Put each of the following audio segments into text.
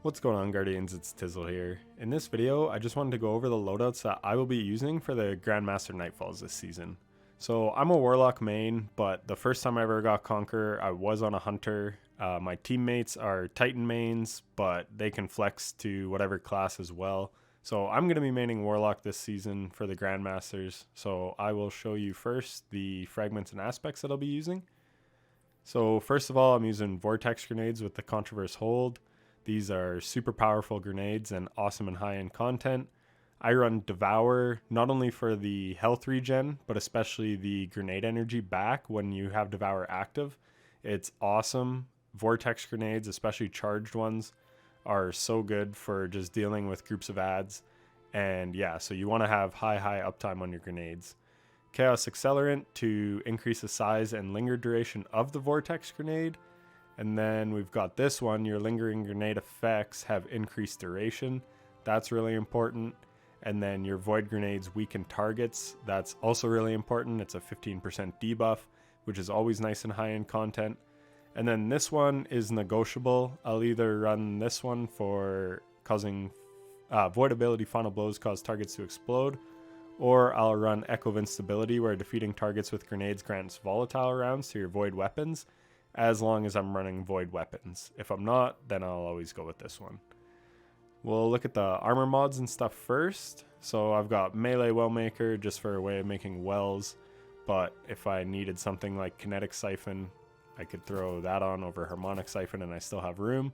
What's going on, Guardians? It's Tizzle here. In this video, I just wanted to go over the loadouts that I will be using for the Grandmaster Nightfalls this season. So I'm a Warlock main, but the first time I ever got Conquer, I was on a Hunter. My teammates are Titan mains, but they can flex to whatever class as well. So I'm going to be maining Warlock this season for the Grandmasters. So I will show you first the fragments and aspects that I'll be using. So first of all, I'm using Vortex grenades with the Controverse Hold. These are super powerful grenades and awesome and high-end content. I run Devour not only for the health regen, but especially the grenade energy back when you have Devour active. It's awesome. Vortex grenades, especially charged ones, are so good for just dealing with groups of adds. And yeah, so you want to have high uptime on your grenades. Chaos Accelerant to increase the size and linger duration of the Vortex grenade. And then we've got this one, your lingering grenade effects have increased duration. That's really important. And then your void grenades weaken targets. That's also really important. It's a 15% debuff, which is always nice and high in content. And then this one is negotiable. I'll either run this one for causing void ability final blows cause targets to explode, or I'll run Echo of Instability where defeating targets with grenades grants volatile rounds to your void weapons, as long as I'm running void weapons. If I'm not, then I'll always go with this one. We'll look at the armor mods and stuff first. So I've got Melee Wellmaker just for a way of making wells, but if I needed something like Kinetic Siphon, I could throw that on over Harmonic Siphon and I still have room.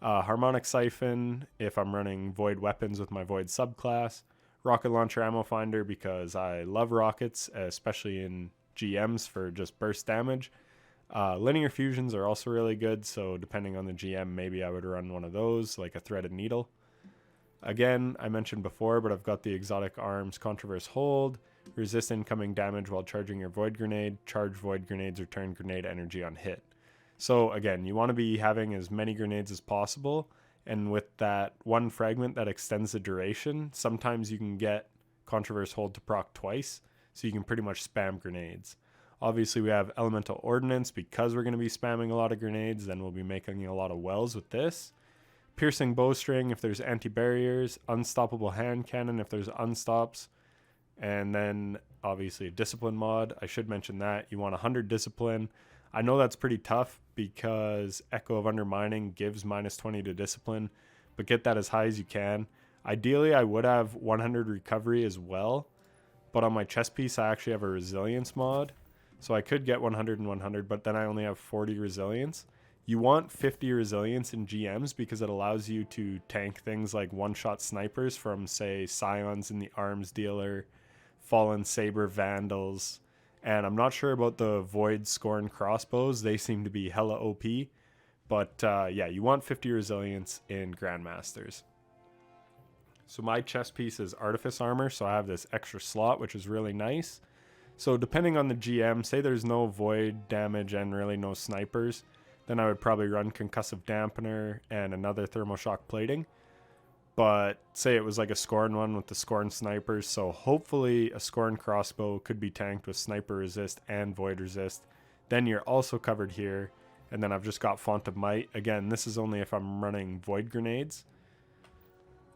Harmonic Siphon if I'm running void weapons with my void subclass. Rocket Launcher Ammo Finder because I love rockets, especially in GMs for just burst damage. Linear fusions are also really good, so depending on the GM, maybe I would run one of those, like a threaded needle. Again, I mentioned before, but I've got the Exotic Arms Controverse Hold, resist incoming damage while charging your void grenade, charge void grenades, return grenade energy on hit. So again, you want to be having as many grenades as possible, and with that one fragment that extends the duration, sometimes you can get Controverse Hold to proc twice, so you can pretty much spam grenades. Obviously, we have Elemental Ordnance because we're going to be spamming a lot of grenades, then we'll be making a lot of wells with this. Piercing Bowstring if there's anti-barriers, Unstoppable Hand Cannon if there's unstops, and then obviously a Discipline mod. I should mention that. You want 100 Discipline. I know that's pretty tough because Echo of Undermining gives -20 to Discipline, but get that as high as you can. Ideally, I would have 100 Recovery as well, but on my chest piece, I actually have a Resilience mod. So I could get 100 and 100, but then I only have 40 resilience. You want 50 resilience in GMs because it allows you to tank things like one-shot snipers from, say, Scions in the Arms Dealer, Fallen Saber Vandals, and I'm not sure about the Void Scorn crossbows. They seem to be hella OP, but yeah, you want 50 resilience in Grandmasters. So my chest piece is Artifice Armor, so I have this extra slot, which is really nice. So depending on the GM, say there's no void damage and really no snipers, then I would probably run Concussive Dampener and another Thermoshock Plating. But say it was like a Scorn one with the Scorn snipers, so hopefully a Scorn crossbow could be tanked with Sniper Resist and Void Resist. Then you're also covered here, and then I've just got Font of Might. Again, this is only if I'm running Void Grenades.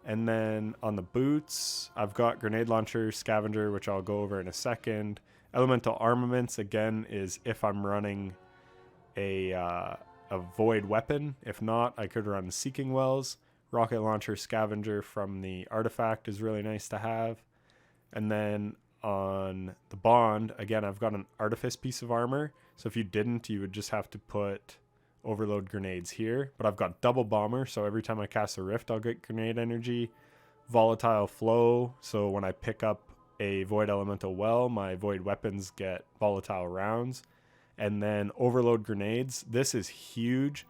And then on the boots, I've got Grenade Launcher, Scavenger, which I'll go over in a second. Elemental Armaments, again, is if I'm running a Void weapon. If not, I could run Seeking Wells. Rocket Launcher, Scavenger from the Artifact is really nice to have. And then on the Bond, again, I've got an Artifice piece of armor. So if you didn't, you would just have to put Overload grenades here, but I've got Double Bomber, so every time I cast a Rift, I'll get grenade energy. Volatile Flow, so when I pick up a Void Elemental Well, my Void weapons get volatile rounds. And then Overload grenades. This is huge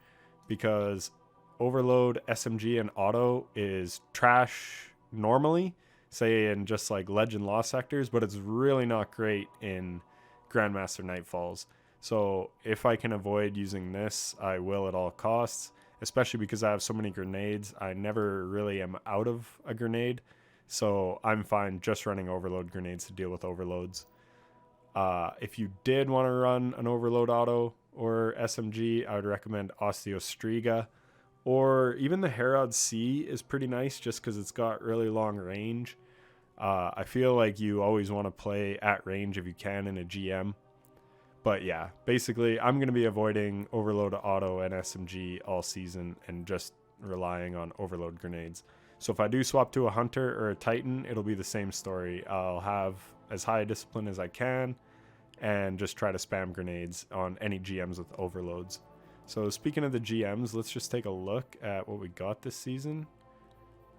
because Overload, SMG, and Auto is trash normally, say in just like Legend Law sectors, but it's really not great in Grandmaster Nightfalls. So if I can avoid using this, I will at all costs, especially because I have so many grenades. I never really am out of a grenade, so I'm fine just running Overload grenades to deal with overloads. If you did want to run an Overload Auto or SMG, I would recommend Osteostriga Or even the Herod C is pretty nice just because it's got really long range. I feel like you always want to play at range if you can in a GM. But yeah, basically I'm going to be avoiding Overload Auto and SMG all season and just relying on Overload grenades. So if I do swap to a Hunter or a Titan, it'll be the same story. I'll have as high a discipline as I can and just try to spam grenades on any GMs with overloads. So speaking of the GMs, let's just take a look at what we got this season.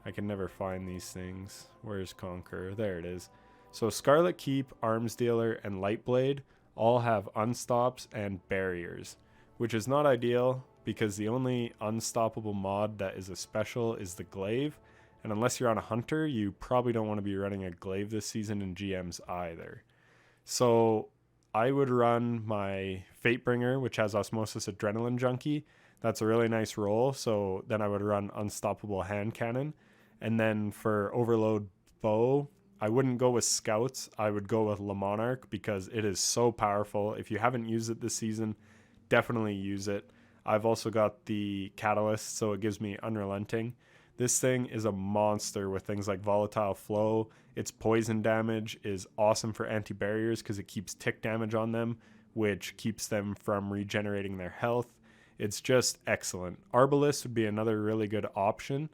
I can never find these things. Where's Conqueror? There it is. So Scarlet Keep, Arms Dealer, and Lightblade all have unstops and barriers, which is not ideal because the only unstoppable mod that is a special is the Glaive. And unless you're on a Hunter, you probably don't want to be running a Glaive this season in GMs either. So I would run my Fatebringer, which has Osmosis Adrenaline Junkie. That's a really nice roll. So then I would run Unstoppable Hand Cannon. And then for Overload Bow, I wouldn't go with Scouts. I would go with Le Monarch because it is so powerful. If you haven't used it this season, definitely use it. I've also got the Catalyst, so it gives me Unrelenting. This thing is a monster with things like Volatile Flow. Its poison damage is awesome for anti-barriers because it keeps tick damage on them, which keeps them from regenerating their health. It's just excellent. Arbalest would be another really good option,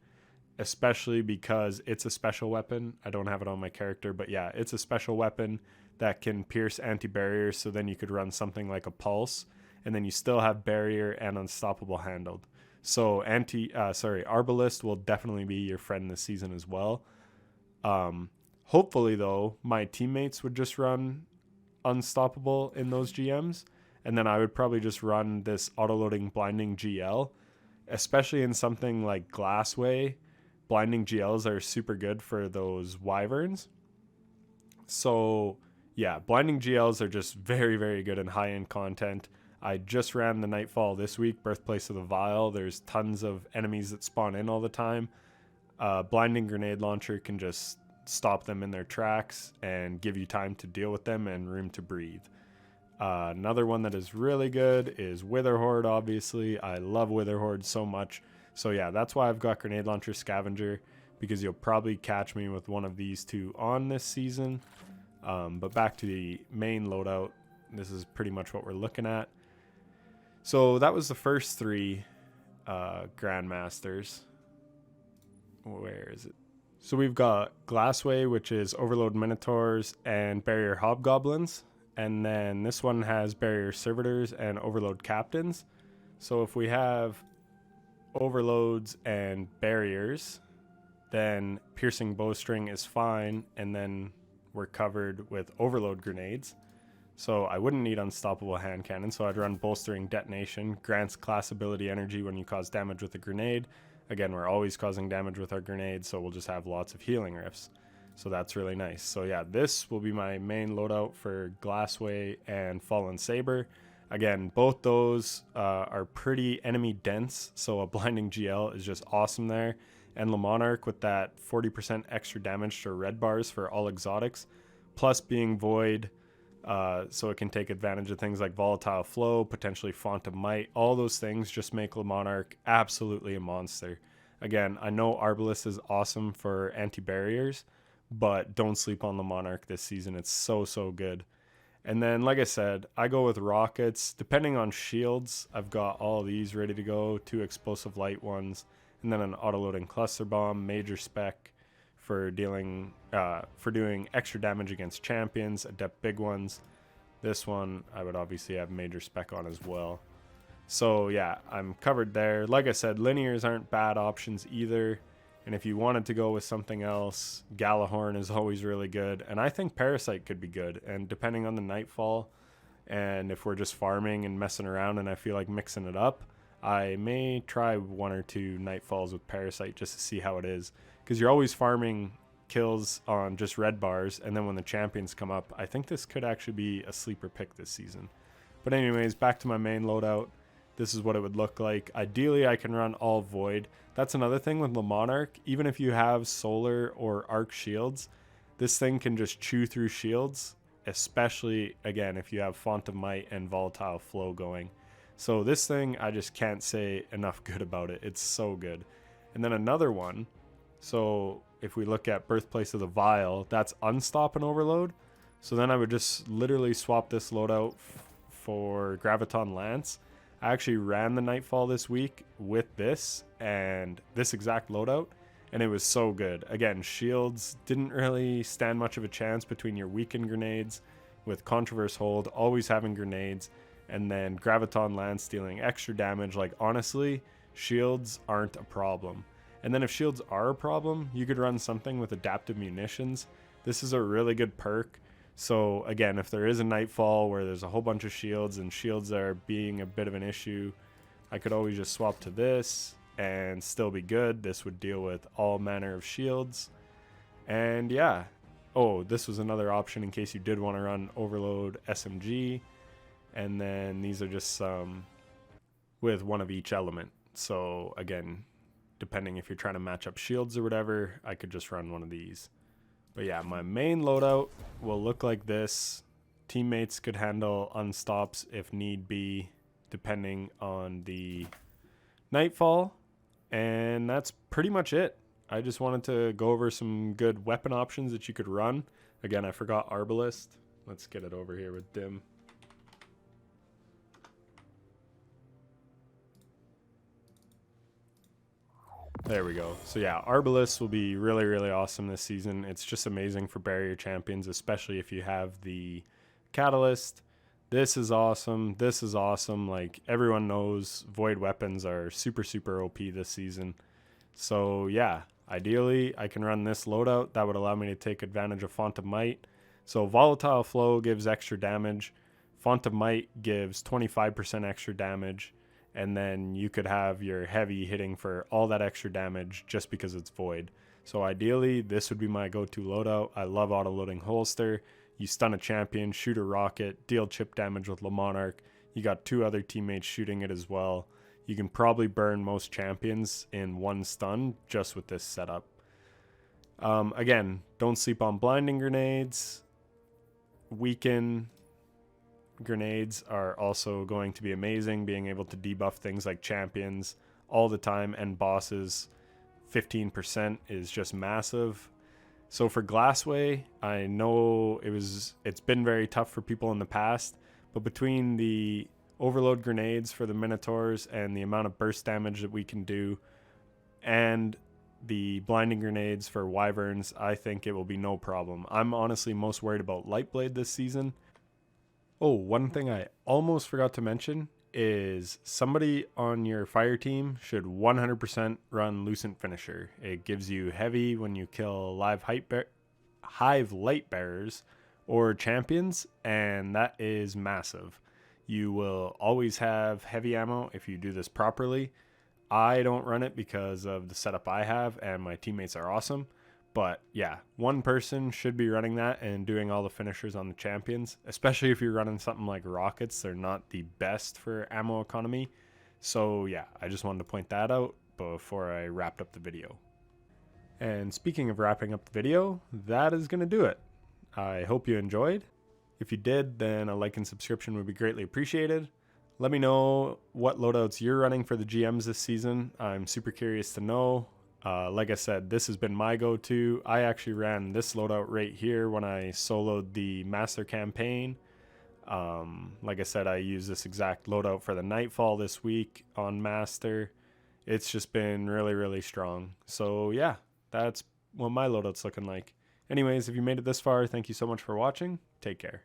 especially because it's a special weapon. I don't have it on my character, but yeah, it's a special weapon that can pierce anti-barriers, so then you could run something like a Pulse, and then you still have barrier and unstoppable handled. So Arbalest will definitely be your friend this season as well. Hopefully, though, my teammates would just run Unstoppable in those GMs, and then I would probably just run this auto-loading Blinding GL, especially in something like Glassway. Blinding GLs are super good for those Wyverns. So, yeah, Blinding GLs are just very, very good in high-end content. I just ran the Nightfall this week, Birthplace of the Vile. There's tons of enemies that spawn in all the time. Blinding Grenade Launcher can just stop them in their tracks and give you time to deal with them and room to breathe. Another one that is really good is Witherhoard, obviously. I love Witherhoard so much. So yeah, that's why I've got Grenade Launcher Scavenger, because you'll probably catch me with one of these two on this season. But back to the main loadout, this is pretty much what we're looking at. So that was the first three Grandmasters. Where is it? So we've got Glassway, which is Overload Minotaurs and Barrier Hobgoblins. And then this one has Barrier Servitors and Overload Captains. So if we have Overloads and Barriers, then Piercing Bowstring is fine. And then we're covered with Overload Grenades. So I wouldn't need Unstoppable Hand Cannon, so I'd run Bolstering Detonation. Grants class ability energy when you cause damage with a grenade. Again, we're always causing damage with our grenades, so we'll just have lots of healing riffs. So that's really nice. So yeah, this will be my main loadout for Glassway and Fallen Saber. Again, both those are pretty enemy dense, so a Blinding GL is just awesome there. And Le Monarch with that 40% extra damage to red bars for all exotics, plus being void, so it can take advantage of things like Volatile Flow, potentially Font of Might. All those things just make Le Monarch absolutely a monster. Again, I know Arbalest is awesome for anti-barriers, but don't sleep on Le Monarch this season. It's so, so good. And then, like I said, I go with rockets. Depending on shields, I've got all these ready to go, 2 explosive light ones, and then an auto-loading cluster bomb, major spec for doing extra damage against champions, adept big ones. This one I would obviously have major spec on as well. So yeah, I'm covered there. Like I said, linears aren't bad options either. And if you wanted to go with something else, Galahorn is always really good. And I think Parasite could be good. And depending on the Nightfall, and if we're just farming and messing around and I feel like mixing it up, I may try 1 or 2 Nightfalls with Parasite just to see how it is. Because you're always farming kills on just red bars, and then when the champions come up, I think this could actually be a sleeper pick this season. But anyways, back to my main loadout. This is what it would look like. Ideally, I can run all void. That's another thing with Le Monarch. Even if you have solar or arc shields, this thing can just chew through shields, especially, again, if you have Font of Might and Volatile Flow going. So this thing, I just can't say enough good about it. It's so good. And then another one, so if we look at Birthplace of the Vile, that's Unstop and Overload. So then I would just literally swap this loadout for Graviton Lance. I actually ran the Nightfall this week with this and this exact loadout, and it was so good. Again, shields didn't really stand much of a chance between your weakened grenades, with Controverse Hold always having grenades, and then Graviton Lance dealing extra damage. Like, honestly, shields aren't a problem. And then if shields are a problem, you could run something with adaptive munitions. This is a really good perk. So again, if there is a Nightfall where there's a whole bunch of shields and shields are being a bit of an issue, I could always just swap to this and still be good. This would deal with all manner of shields. And yeah. Oh, this was another option in case you did want to run Overload SMG. And then these are just some with one of each element. So again, depending if you're trying to match up shields or whatever, I could just run one of these. But yeah, my main loadout will look like this. Teammates could handle unstops if need be, depending on the Nightfall. And that's pretty much it. I just wanted to go over some good weapon options that you could run. Again, I forgot Arbalist. Let's get it over here with Dim. There we go. So yeah, Arbalist will be really, really awesome this season. It's just amazing for barrier champions, especially if you have the Catalyst. This is awesome. This is awesome. Like, everyone knows void weapons are super, super OP this season. So yeah, ideally I can run this loadout. That would allow me to take advantage of Font of Might. So Volatile Flow gives extra damage. Font of Might gives 25% extra damage. And then you could have your heavy hitting for all that extra damage just because it's void. So ideally, this would be my go-to loadout. I love auto-loading holster. You stun a champion, shoot a rocket, deal chip damage with Le Monarch. You got two other teammates shooting it as well. You can probably burn most champions in one stun just with this setup. Again, don't sleep on blinding grenades. Weaken grenades are also going to be amazing, being able to debuff things like champions all the time and bosses. 15% is just massive. So for Glassway, I know it's been very tough for people in the past, but between the overload grenades for the Minotaurs and the amount of burst damage that we can do and the blinding grenades for Wyverns, I think it will be no problem. I'm honestly most worried about Lightblade this season. Oh, one thing I almost forgot to mention is somebody on your fire team should 100% run Lucent Finisher. It gives you heavy when you kill live Hive Light Bearers or champions, and that is massive. You will always have heavy ammo if you do this properly. I don't run it because of the setup I have, and my teammates are awesome. But yeah, one person should be running that and doing all the finishers on the champions, especially if you're running something like rockets. They're not the best for ammo economy. So yeah, I just wanted to point that out before I wrapped up the video. And speaking of wrapping up the video, that is going to do it. I hope you enjoyed. If you did, then a like and subscription would be greatly appreciated. Let me know what loadouts you're running for the GMs this season. I'm super curious to know. Like I said, this has been my go-to. I actually ran this loadout right here when I soloed the Master campaign. Like I said, I used this exact loadout for the Nightfall this week on Master. It's just been really, really strong. So yeah, that's what my loadout's looking like. Anyways, if you made it this far, thank you so much for watching. Take care.